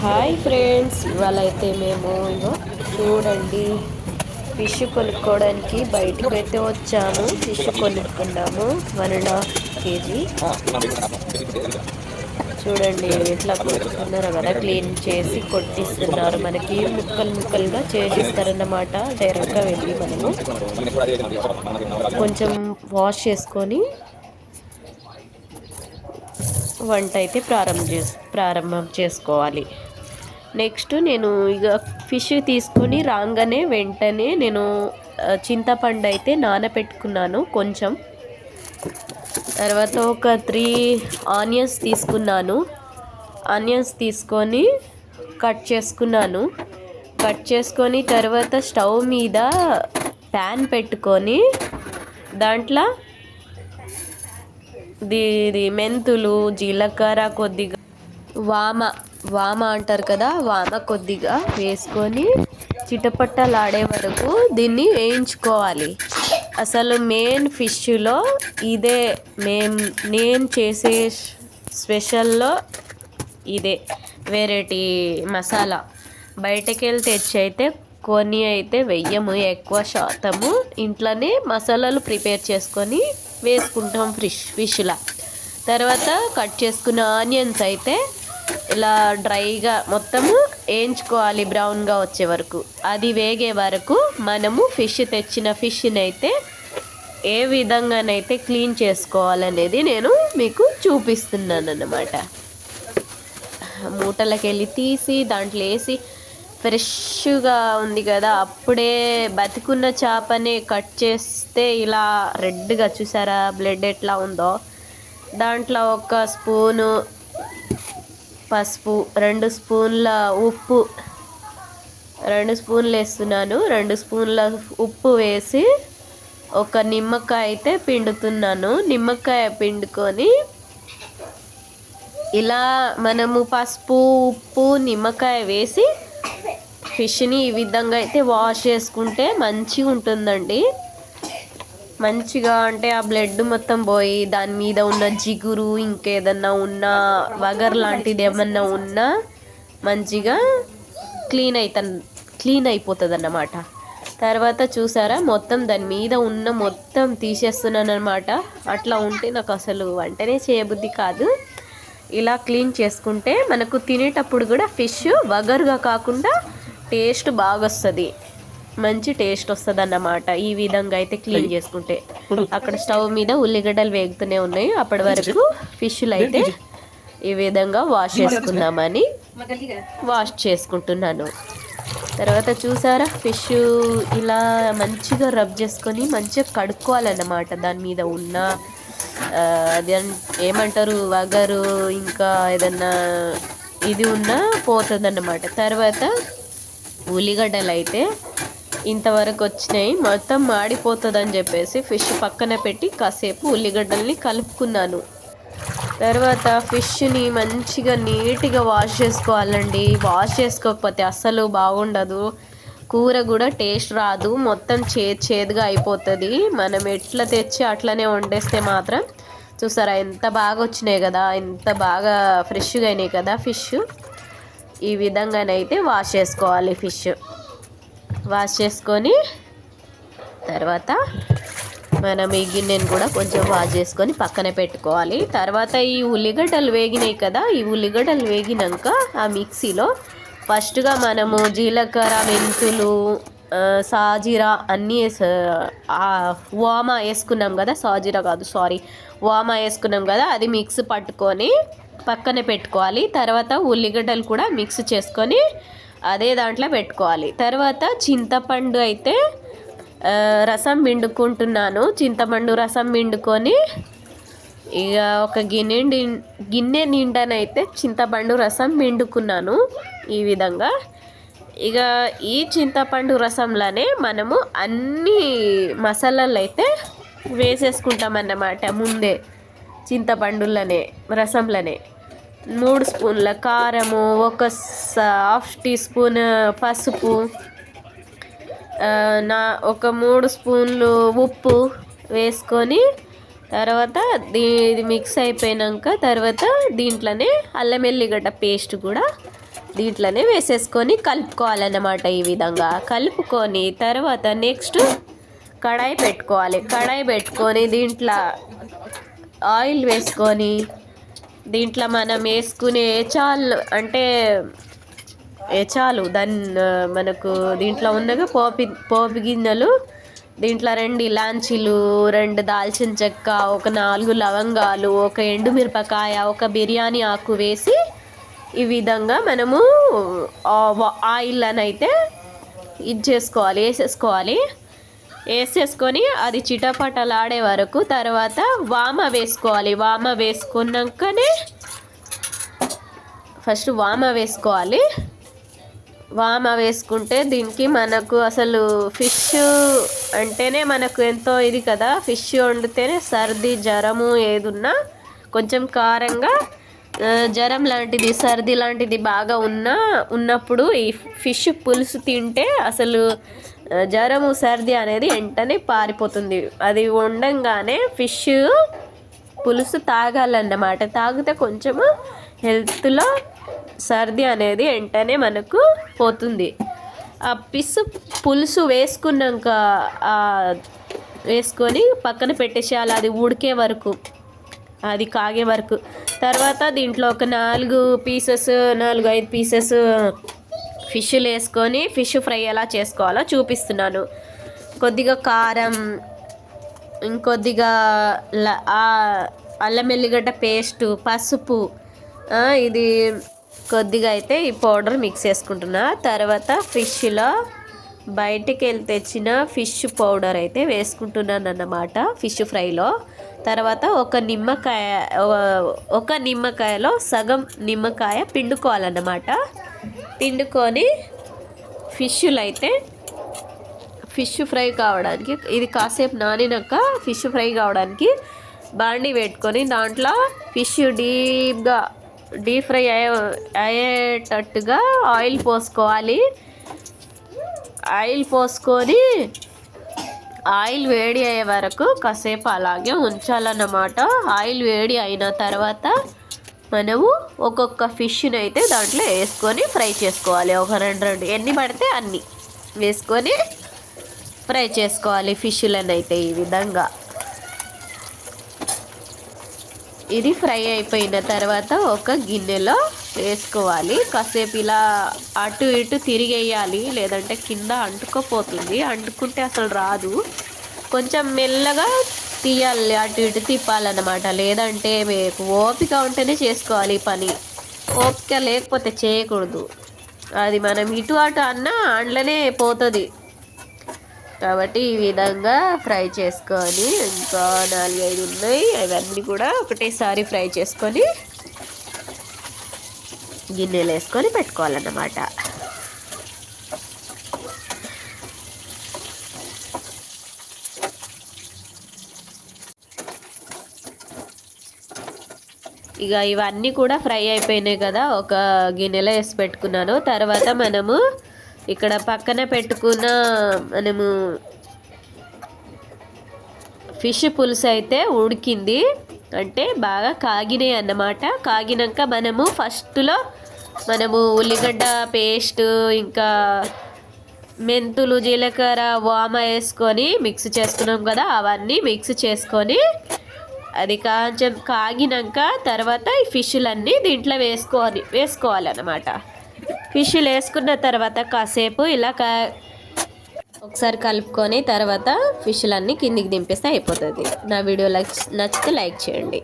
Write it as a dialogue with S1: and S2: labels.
S1: Hi friends, ఇవాళ అయితే మేము ఇగో చూడండి ఫిష్ కొనుక్కోవడానికి బయటకు అయితే వచ్చాము. ఫిష్ కొనుక్కున్నాము 1.5 kg. చూడండి ఎట్లా కొనుక్కున్నారో కదా, క్లీన్ చేసి కొట్టిస్తున్నారు. మనకి ముక్కలు ముక్కలుగా చేసిస్తారన్నమాట. డైరెక్ట్గా వెళ్ళి మనము కొంచెం వాష్ చేసుకొని వంట అయితే ప్రారంభం చేసుకోవాలి. నెక్స్ట్ నేను ఇక ఫిష్ తీసుకొని రాగానే వెంటనే నేను చింతపండు అయితే నానబెట్టుకున్నాను కొంచెం. తర్వాత ఒక 3 ఆనియన్స్ తీసుకున్నాను. ఆనియన్స్ తీసుకొని కట్ చేసుకొని తర్వాత స్టవ్ మీద ప్యాన్ పెట్టుకొని దాంట్లో ఇది మెంతులు, జీలకర్ర, కొద్దిగా వామ అంటారు కదా, వామ కొద్దిగా వేసుకొని చిటపట్టలాడే వరకు దీన్ని వేయించుకోవాలి. అసలు మెయిన్ ఫిష్లో ఇదే, నేను చేసే స్పెషల్లో ఇదే వెరైటీ మసాలా. బయటకు వెళ్ళి తెచ్చి అయితే కొన్ని అయితే వెయ్యము, ఎక్కువ శాతము ఇంట్లోనే మసాలాలు ప్రిపేర్ చేసుకొని వేసుకుంటాం ఫిష్లా. తర్వాత కట్ చేసుకున్న ఆనియన్స్ అయితే ఇలా డ్రైగా మొత్తము వేయించుకోవాలి, బ్రౌన్గా వచ్చే వరకు. అది వేగే వరకు మనము తెచ్చిన ఫిష్ని అయితే ఏ విధంగానైతే క్లీన్ చేసుకోవాలనేది నేను మీకు చూపిస్తున్నాను అన్నమాట. మూటలకి వెళ్ళి తీసి దాంట్లో వేసి ఫ్రెష్గా ఉంది కదా, అప్పుడే బతికున్న చేపనే కట్ చేస్తే ఇలా రెడ్గా చూసారా బ్లడ్ ఎట్లా ఉందో. దాంట్లో 1 స్పూను పసుపు, 2 స్పూన్ల ఉప్పు, 2 స్పూన్లు వేస్తున్నాను. 2 స్పూన్ల ఉప్పు వేసి ఒక నిమ్మకాయ అయితే పిండుతున్నాను. నిమ్మకాయ పిండుకొని ఇలా మనము పసుపు, ఉప్పు, నిమ్మకాయ వేసి ఫిష్ని ఈ విధంగా అయితే వాష్ చేసుకుంటే మంచిగా ఉంటుందండి. మంచిగా అంటే ఆ బ్లడ్ మొత్తం పోయి దాని మీద ఉన్న జిగురు, ఇంకేదన్నా ఉన్నా వగర్ లాంటిది ఏమన్నా ఉన్నా మంచిగా క్లీన్ అయిపోతుంది అన్నమాట. తర్వాత చూసారా మొత్తం దాని మీద ఉన్న మొత్తం తీసేస్తున్నాను అనమాట. అట్లా ఉంటే నాకు అసలు వంటనే చేయబుద్ధి కాదు. ఇలా క్లీన్ చేసుకుంటే మనకు తినేటప్పుడు కూడా ఫిష్ వగరుగా కాకుండా టేస్ట్ బాగా వస్తుంది, మంచి టేస్ట్ వస్తుంది అన్నమాట. ఈ విధంగా అయితే క్లీన్ చేసుకుంటే. అక్కడ స్టవ్ మీద ఉల్లిగడ్డలు వేగుతూనే ఉన్నాయి. అప్పటి వరకు ఫిష్లు అయితే ఈ విధంగా వాష్ చేసుకుంటున్నాను. తర్వాత చూసారా ఫిష్ ఇలా మంచిగా రబ్ చేసుకొని మంచిగా కడుక్కోవాలన్నమాట. దాని మీద ఉన్న అది ఏమంటారు వగరు, ఇంకా ఏదన్నా ఇది ఉన్నా పోతుందన్నమాట. తర్వాత ఉల్లిగడ్డలు అయితే ఇంతవరకు వచ్చినాయి, మొత్తం మాడిపోతుందని చెప్పేసి ఫిష్ పక్కన పెట్టి కాసేపు ఉల్లిగడ్డల్ని కలుపుకున్నాను. తర్వాత ఫిష్ని మంచిగా నీట్గా వాష్ చేసుకోవాలండి. వాష్ చేసుకోకపోతే అస్సలు బాగుండదు, కూర కూడా టేస్ట్ రాదు, మొత్తం చేదుగా అయిపోతుంది. మనం ఎట్లా తెచ్చి అట్లనే వండేస్తే మాత్రం చూసారా ఎంత బాగా వచ్చినాయి కదా, ఎంత బాగా ఫ్రెష్గా అయినాయి కదా ఫిష్. ఈ విధంగానైతే వాష్ చేసుకోవాలి ఫిష్. వాష్ చేసుకొని తర్వాత మనం ఈ గిన్నెను కూడా కొంచెం వాష్ చేసుకొని పక్కన పెట్టుకోవాలి. తర్వాత ఈ ఉల్లిగడ్డలు వేగినాయి కదా, ఈ ఉల్లిగడ్డలు వేగినాక ఆ మిక్సీలో ఫస్ట్గా మనము జీలకర్ర, మెంతులు, సాజీరా అన్నీ వామ వేసుకున్నాం కదా, సాజీరా కాదు సారీ, వామ వేసుకున్నాం కదా, అది మిక్స్ పట్టుకొని పక్కన పెట్టుకోవాలి. తర్వాత ఉల్లిగడ్డలు కూడా మిక్స్ చేసుకొని అదే దాంట్లో పెట్టుకోవాలి. తర్వాత చింతపండు అయితే రసం పిండుకుంటున్నాను. చింతపండు రసం పిండుకొని ఇక ఒక గిన్నె నిండానైతే చింతపండు రసం పిండుకున్నాను ఈ విధంగా. ఇక ఈ చింతపండు రసంలోనే మనము అన్ని మసాలాలు అయితే వేసేసుకుంటామన్నమాట. ముందే చింతపండులోనే రసంలోనే 3 స్పూన్ల కారము, 1 టీ స్పూన్ పసుపు, ఒక 3 స్పూన్లు ఉప్పు వేసుకొని తర్వాత ఇది మిక్స్ అయిపోయాక తర్వాత దీంట్లోనే అల్లం ఎల్లిగడ్డ పేస్ట్ కూడా దీంట్లోనే వేసేసుకొని కలుపుకోవాలన్నమాట. ఈ విధంగా కలుపుకొని తర్వాత నెక్స్ట్ కడాయి పెట్టుకోవాలి. కడాయి పెట్టుకొని దీంట్లో ఆయిల్ వేసుకొని దీంట్లో మనం వేసుకునే అంటే చాలు దాన్ని మనకు దీంట్లో ఉన్నగా పోపు గిన్నెలు, దీంట్లో 2 ఇలాంచీలు, 2 దాల్చిన చెక్క, ఒక 4 లవంగాలు, ఒక ఎండుమిరపకాయ, ఒక బిర్యానీ ఆకు వేసి ఈ విధంగా మనము ఆయిల్ అయితే ఇది చేసుకోవాలి, వేసేసుకొని అది చిటపటలాడే వరకు తర్వాత వామ వేసుకోవాలి. వామ వేసుకున్నాకనే ఫస్ట్ వామ వేసుకోవాలి. వామ వేసుకుంటే దీనికి మనకు అసలు ఫిష్ అంటేనే మనకు ఎంతో ఇది కదా. ఫిష్ వండితేనే సర్ది జ్వరము ఏదున్నా కొంచెం కారంగా జ్వరం లాంటిది సర్ది లాంటిది బాగా ఉన్నప్పుడు ఈ ఫిష్ పులుసు తింటే అసలు జ్వరము సర్ది అనేది వెంటనే పారిపోతుంది. అది వండంగానే ఫిష్ పులుసు తాగాలన్నమాట. తాగితే కొంచెము హెల్త్లో సర్ది అనేది వెంటనే మనకు పోతుంది. ఆ పులుసు వేసుకున్నాక వేసుకొని పక్కన పెట్టేసేయాలి, అది ఉడికే వరకు, అది కాగే వరకు. తర్వాత దీంట్లో ఒక 4-5 పీసెస్ ఫిష్లు వేసుకొని ఫిష్ ఫ్రై ఎలా చేసుకోవాలో చూపిస్తున్నాను. కొద్దిగా కారం, ఇంకొద్దిగా అల్లం వెల్లిగడ్డ పేస్టు, పసుపు, ఇది కొద్దిగా అయితే ఈ పౌడర్ మిక్స్ చేసుకుంటున్నా. తర్వాత ఫిష్లో బయటికి వెళ్ళి తెచ్చిన ఫిష్ పౌడర్ అయితే వేసుకుంటున్నాను అన్నమాట ఫిష్ ఫ్రైలో. తర్వాత ఒక నిమ్మకాయలో సగం నిమ్మకాయ పిండుకోవాలన్నమాట. పిండుకొని ఫిష్ ఫ్రై కావడానికి ఇది కాసేపు నానినాక ఫిష్ ఫ్రై కావడానికి బాండి పెట్టుకొని దాంట్లో ఫిష్ డీప్ ఫ్రై అయ్యేటట్టుగా ఆయిల్ పోసుకోవాలి. ఆయిల్ పోసుకొని ఆయిల్ వేడి అయ్యే వరకు కాసేపు అలాగే ఉంచాలన్నమాట. ఆయిల్ వేడి అయిన తర్వాత మనము ఒక్కొక్క ఫిష్ని అయితే దాంట్లో వేసుకొని ఫ్రై చేసుకోవాలి. ఒక 2 ఎన్ని పడితే అన్ని వేసుకొని ఫ్రై చేసుకోవాలి ఫిష్లను అయితే ఈ విధంగా. ఇది ఫ్రై అయిపోయిన తర్వాత ఒక గిన్నెలో వేసుకోవాలి. కాసేపు ఇలా అటు ఇటు తిరిగేయాలి, లేదంటే కింద అంటుకోపోతుంది. అంటుకుంటే అసలు రాదు. కొంచెం మెల్లగా తీయాలి, అటు ఇటు తిప్పాలన్నమాట. లేదంటే మీకు ఓపిక ఉంటేనే చేసుకోవాలి ఈ పని, ఓపిక లేకపోతే చేయకూడదు. అది మనం ఇటు అటు అన్నా అందులోనే పోతుంది. కాబట్టి ఈ విధంగా ఫ్రై చేసుకొని ఇంకా 4-5 ఉన్నాయి, అవన్నీ కూడా ఒకటేసారి ఫ్రై చేసుకొని గిన్నెలు వేసుకొని పెట్టుకోవాలన్నమాట. ఇక ఇవన్నీ కూడా ఫ్రై అయిపోయినాయి కదా, ఒక గిన్నెలో వేసి పెట్టుకున్నాను. తర్వాత మనము ఇక్కడ పక్కన పెట్టుకున్న ఫిష్ పులుసు అయితే ఉడికింది, అంటే బాగా కాగినాయి అన్నమాట. కాగినాక ఫస్ట్లో ఉల్లిగడ్డ పేస్ట్, ఇంకా మెంతులు, జీలకర్ర, వామ వేసుకొని మిక్స్ చేసుకున్నాం కదా, అవన్నీ మిక్స్ చేసుకొని అది కొంచెం కాగినాక తర్వాత ఈ ఫిష్లన్నీ దీంట్లో వేసుకోవాలన్నమాట. ఫిష్లు వేసుకున్న తర్వాత కాసేపు ఇలా ఒకసారి కలుపుకొని తర్వాత ఫిష్లన్నీ కిందికి దింపేస్తే అయిపోతుంది. నా వీడియో నచ్చితే లైక్ చేయండి.